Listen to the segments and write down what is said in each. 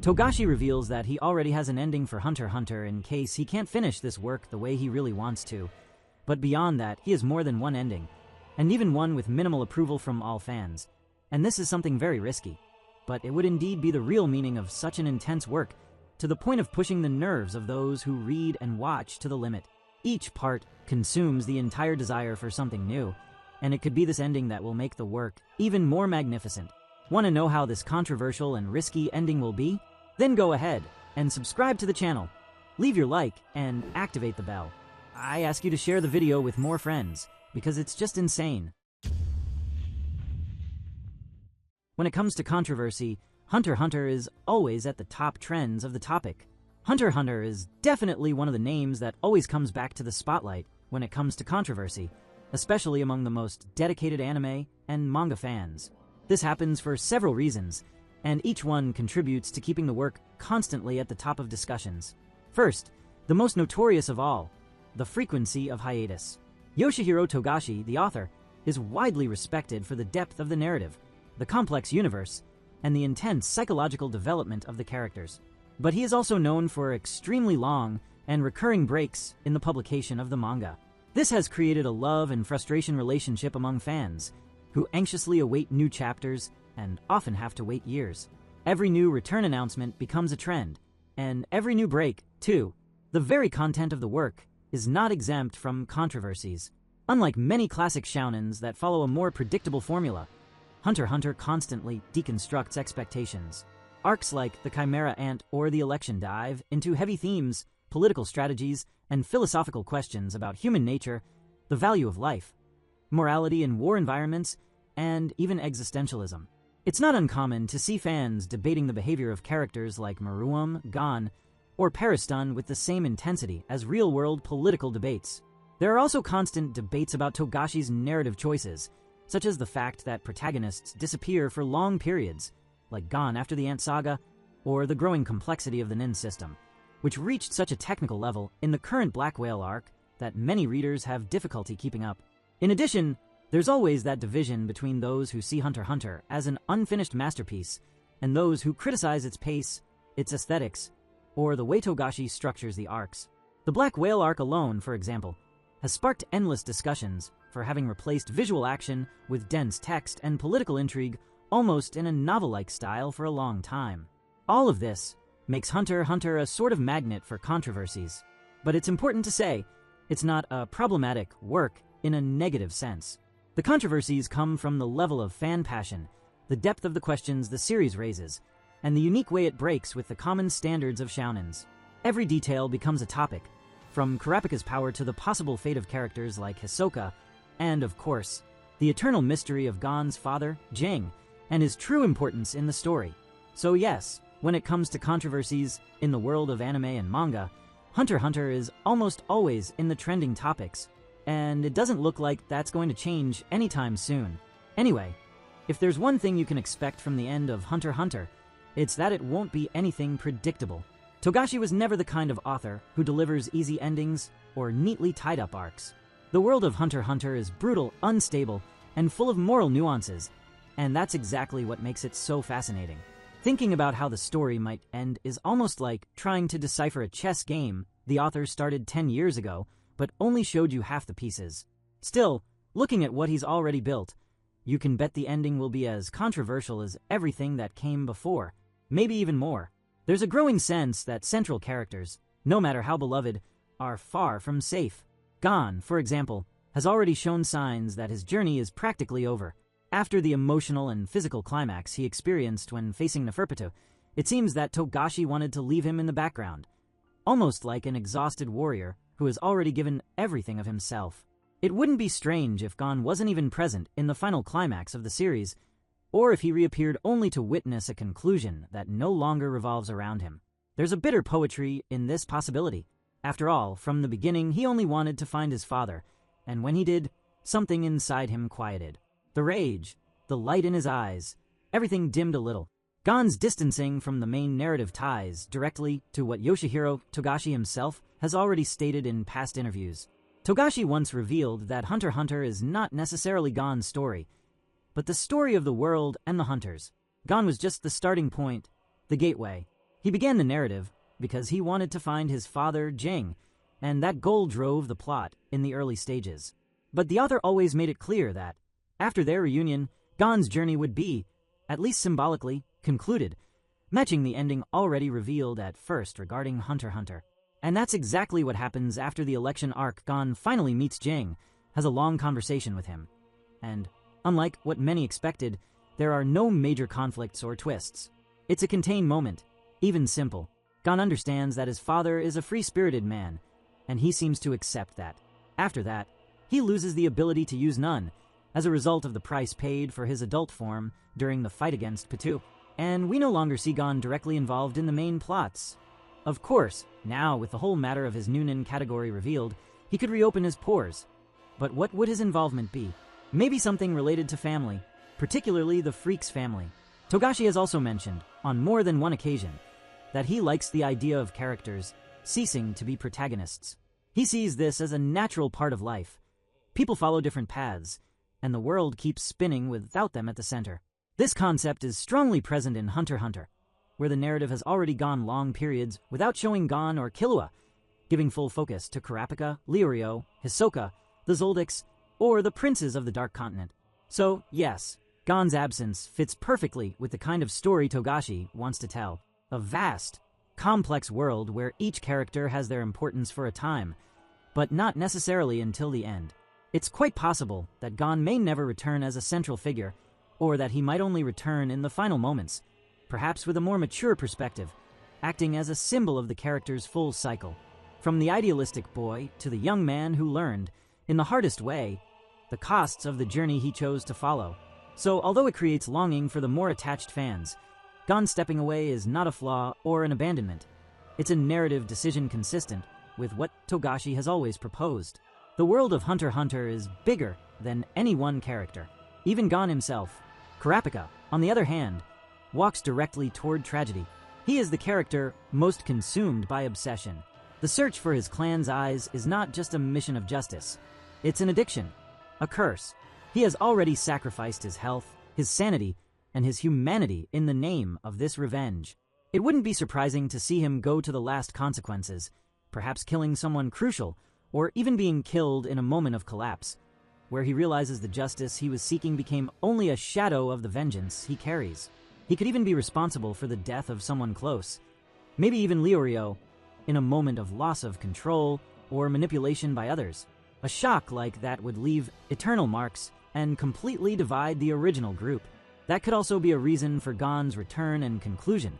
Togashi reveals that he already has an ending for Hunter x Hunter in case he can't finish this work the way he really wants to. But beyond that, he has more than one ending, and even one with minimal approval from all fans. And this is something very risky. But it would indeed be the real meaning of such an intense work, to the point of pushing the nerves of those who read and watch to the limit. Each part consumes the entire desire for something new, and it could be this ending that will make the work even more magnificent. Want to know how this controversial and risky ending will be? Then go ahead and subscribe to the channel, leave your like, and activate the bell. I ask you to share the video with more friends, because it's just insane. When it comes to controversy, Hunter x Hunter is always at the top trends of the topic. Hunter x Hunter is definitely one of the names that always comes back to the spotlight when it comes to controversy, especially among the most dedicated anime and manga fans. This happens for several reasons, and each one contributes to keeping the work constantly at the top of discussions. First, the most notorious of all, the frequency of hiatus. Yoshihiro Togashi, the author, is widely respected for the depth of the narrative, the complex universe, and the intense psychological development of the characters. But he is also known for extremely long and recurring breaks in the publication of the manga. This has created a love and frustration relationship among fans, who anxiously await new chapters and often have to wait years. Every new return announcement becomes a trend, and every new break, too. The very content of the work is not exempt from controversies. Unlike many classic shounens that follow a more predictable formula, Hunter x Hunter constantly deconstructs expectations. Arcs like the Chimera Ant or the Election dive into heavy themes, political strategies, and philosophical questions about human nature, the value of life, morality in war environments, and even existentialism. It's not uncommon to see fans debating the behavior of characters like Meruem, Gon, or Pariston with the same intensity as real-world political debates. There are also constant debates about Togashi's narrative choices, such as the fact that protagonists disappear for long periods, like Gon after the Ant Saga, or the growing complexity of the Nin system, which reached such a technical level in the current Black Whale arc that many readers have difficulty keeping up. In addition, there's always that division between those who see Hunter x Hunter as an unfinished masterpiece and those who criticize its pace, its aesthetics, or the way Togashi structures the arcs. The Black Whale arc alone, for example, has sparked endless discussions for having replaced visual action with dense text and political intrigue almost in a novel-like style for a long time. All of this makes Hunter x Hunter a sort of magnet for controversies. But it's important to say, it's not a problematic work in a negative sense. The controversies come from the level of fan passion, the depth of the questions the series raises, and the unique way it breaks with the common standards of shounens. Every detail becomes a topic, from Kurapika's power to the possible fate of characters like Hisoka, and, of course, the eternal mystery of Gon's father, Jing, and his true importance in the story. So yes, when it comes to controversies in the world of anime and manga, Hunter x Hunter is almost always in the trending topics, and it doesn't look like that's going to change anytime soon. Anyway, if there's one thing you can expect from the end of Hunter x Hunter, it's that it won't be anything predictable. Togashi was never the kind of author who delivers easy endings or neatly tied-up arcs. The world of Hunter x Hunter is brutal, unstable, and full of moral nuances, and that's exactly what makes it so fascinating. Thinking about how the story might end is almost like trying to decipher a chess game the author started 10 years ago, but only showed you half the pieces. Still, looking at what he's already built, you can bet the ending will be as controversial as everything that came before, maybe even more. There's a growing sense that central characters, no matter how beloved, are far from safe. Gon, for example, has already shown signs that his journey is practically over. After the emotional and physical climax he experienced when facing Neferpitou, it seems that Togashi wanted to leave him in the background, almost like an exhausted warrior who has already given everything of himself. It wouldn't be strange if Gon wasn't even present in the final climax of the series, or if he reappeared only to witness a conclusion that no longer revolves around him. There's a bitter poetry in this possibility. After all, from the beginning, he only wanted to find his father, and when he did, something inside him quieted. The rage, the light in his eyes, everything dimmed a little. Gon's distancing from the main narrative ties directly to what Yoshihiro Togashi himself has already stated in past interviews. Togashi once revealed that Hunter x Hunter is not necessarily Gon's story, but the story of the world and the hunters. Gon was just the starting point, the gateway. He began the narrative because he wanted to find his father, Jing, and that goal drove the plot in the early stages. But the author always made it clear that, after their reunion, Gon's journey would be, at least symbolically, concluded, matching the ending already revealed at first regarding Hunter x Hunter. And that's exactly what happens after the election arc. Gon finally meets Jing, has a long conversation with him. And, unlike what many expected, there are no major conflicts or twists. It's a contained moment, even simple. Gon understands that his father is a free-spirited man, and he seems to accept that. After that, he loses the ability to use none, as a result of the price paid for his adult form during the fight against Pitu. And we no longer see Gon directly involved in the main plots. Of course, now with the whole matter of his Noonin category revealed, he could reopen his pores. But what would his involvement be? Maybe something related to family, particularly the Freak's family. Togashi has also mentioned, on more than one occasion, that he likes the idea of characters ceasing to be protagonists. He sees this as a natural part of life. People follow different paths, and the world keeps spinning without them at the center. This concept is strongly present in Hunter x Hunter, where the narrative has already gone long periods without showing Gon or Killua, giving full focus to Kurapika, Leorio, Hisoka, the Zoldycks, or the princes of the Dark Continent. So, yes, Gon's absence fits perfectly with the kind of story Togashi wants to tell. A vast, complex world where each character has their importance for a time, but not necessarily until the end. It's quite possible that Gon may never return as a central figure, or that he might only return in the final moments, perhaps with a more mature perspective, acting as a symbol of the character's full cycle. From the idealistic boy to the young man who learned, in the hardest way, the costs of the journey he chose to follow. So, although it creates longing for the more attached fans, Gon stepping away is not a flaw or an abandonment. It's a narrative decision consistent with what Togashi has always proposed. The world of Hunter x Hunter is bigger than any one character, even Gon himself. Kurapika, on the other hand, walks directly toward tragedy. He is the character most consumed by obsession. The search for his clan's eyes is not just a mission of justice. It's an addiction, a curse. He has already sacrificed his health, his sanity, and his humanity in the name of this revenge. It wouldn't be surprising to see him go to the last consequences, perhaps killing someone crucial, or even being killed in a moment of collapse, where he realizes the justice he was seeking became only a shadow of the vengeance he carries. He could even be responsible for the death of someone close, maybe even Leorio, in a moment of loss of control or manipulation by others. A shock like that would leave eternal marks and completely divide the original group. That could also be a reason for Gon's return and conclusion,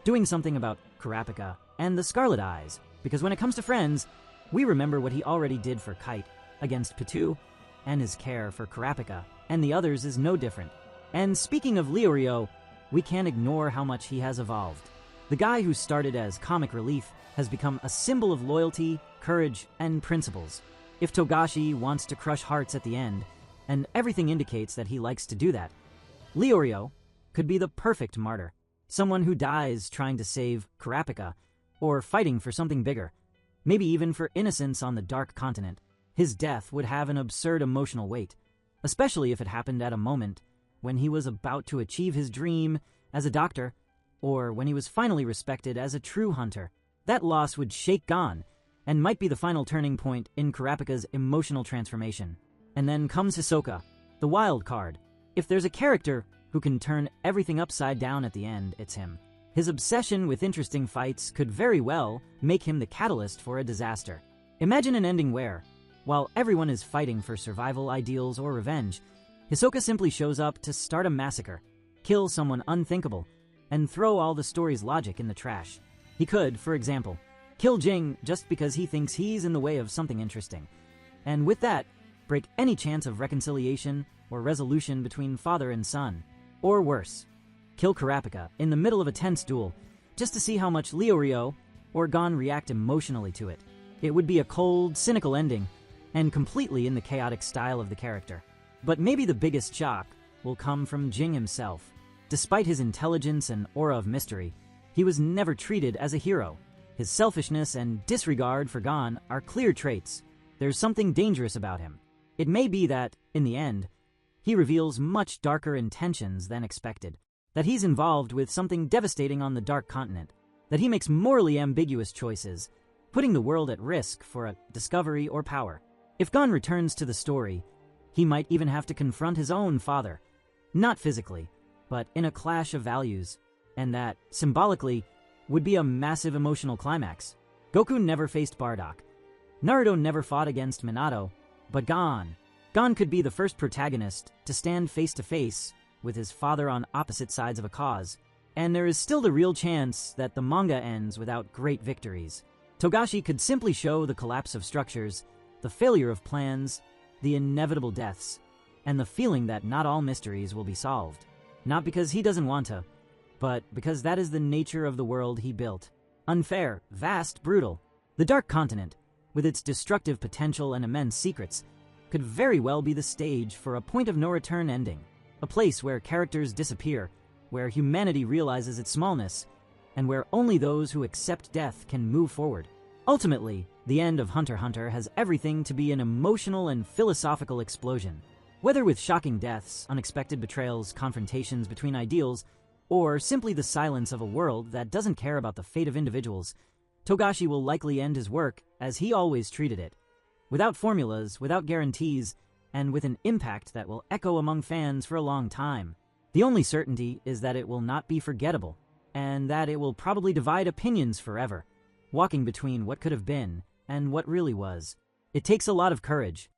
doing something about Kurapika and the Scarlet Eyes, because when it comes to friends, we remember what he already did for Kite against Pitu, and his care for Kurapika and the others is no different. And speaking of Leorio, we can't ignore how much he has evolved. The guy who started as comic relief has become a symbol of loyalty, courage, and principles. If Togashi wants to crush hearts at the end, and everything indicates that he likes to do that, Leorio could be the perfect martyr, someone who dies trying to save Kurapika, or fighting for something bigger, maybe even for innocence on the Dark Continent. His death would have an absurd emotional weight, especially if it happened at a moment when he was about to achieve his dream as a doctor, or when he was finally respected as a true hunter. That loss would shake Gon, and might be the final turning point in Kurapika's emotional transformation. And then comes Hisoka, the wild card. If there's a character who can turn everything upside down at the end, it's him. His obsession with interesting fights could very well make him the catalyst for a disaster. Imagine an ending where, while everyone is fighting for survival ideals or revenge, Hisoka simply shows up to start a massacre, kill someone unthinkable, and throw all the story's logic in the trash. He could, for example, kill Jing just because he thinks he's in the way of something interesting, and with that, break any chance of reconciliation or resolution between father and son. Or worse, kill Kurapika in the middle of a tense duel, just to see how much Leorio or Gon react emotionally to it. It would be a cold, cynical ending, and completely in the chaotic style of the character. But maybe the biggest shock will come from Jing himself. Despite his intelligence and aura of mystery, he was never treated as a hero. His selfishness and disregard for Gon are clear traits. There's something dangerous about him. It may be that, in the end, he reveals much darker intentions than expected, that he's involved with something devastating on the Dark Continent. that he makes morally ambiguous choices, putting the world at risk for a discovery or power. If Gon returns to the story, he might even have to confront his own father, not physically, but in a clash of values, and that, symbolically, would be a massive emotional climax. Goku never faced Bardock. Naruto never fought against Minato, but Gon could be the first protagonist to stand face to face with his father on opposite sides of a cause, and there is still the real chance that the manga ends without great victories. Togashi could simply show the collapse of structures, the failure of plans, the inevitable deaths, and the feeling that not all mysteries will be solved. Not because he doesn't want to, but because that is the nature of the world he built. Unfair, vast, brutal. The Dark Continent, with its destructive potential and immense secrets, could very well be the stage for a point-of-no-return ending. A place where characters disappear, where humanity realizes its smallness, and where only those who accept death can move forward. Ultimately, the end of Hunter x Hunter has everything to be an emotional and philosophical explosion. Whether with shocking deaths, unexpected betrayals, confrontations between ideals, or simply the silence of a world that doesn't care about the fate of individuals, Togashi will likely end his work as he always treated it, without formulas, without guarantees, and with an impact that will echo among fans for a long time. The only certainty is that it will not be forgettable, and that it will probably divide opinions forever, walking between what could have been and what really was. It takes a lot of courage.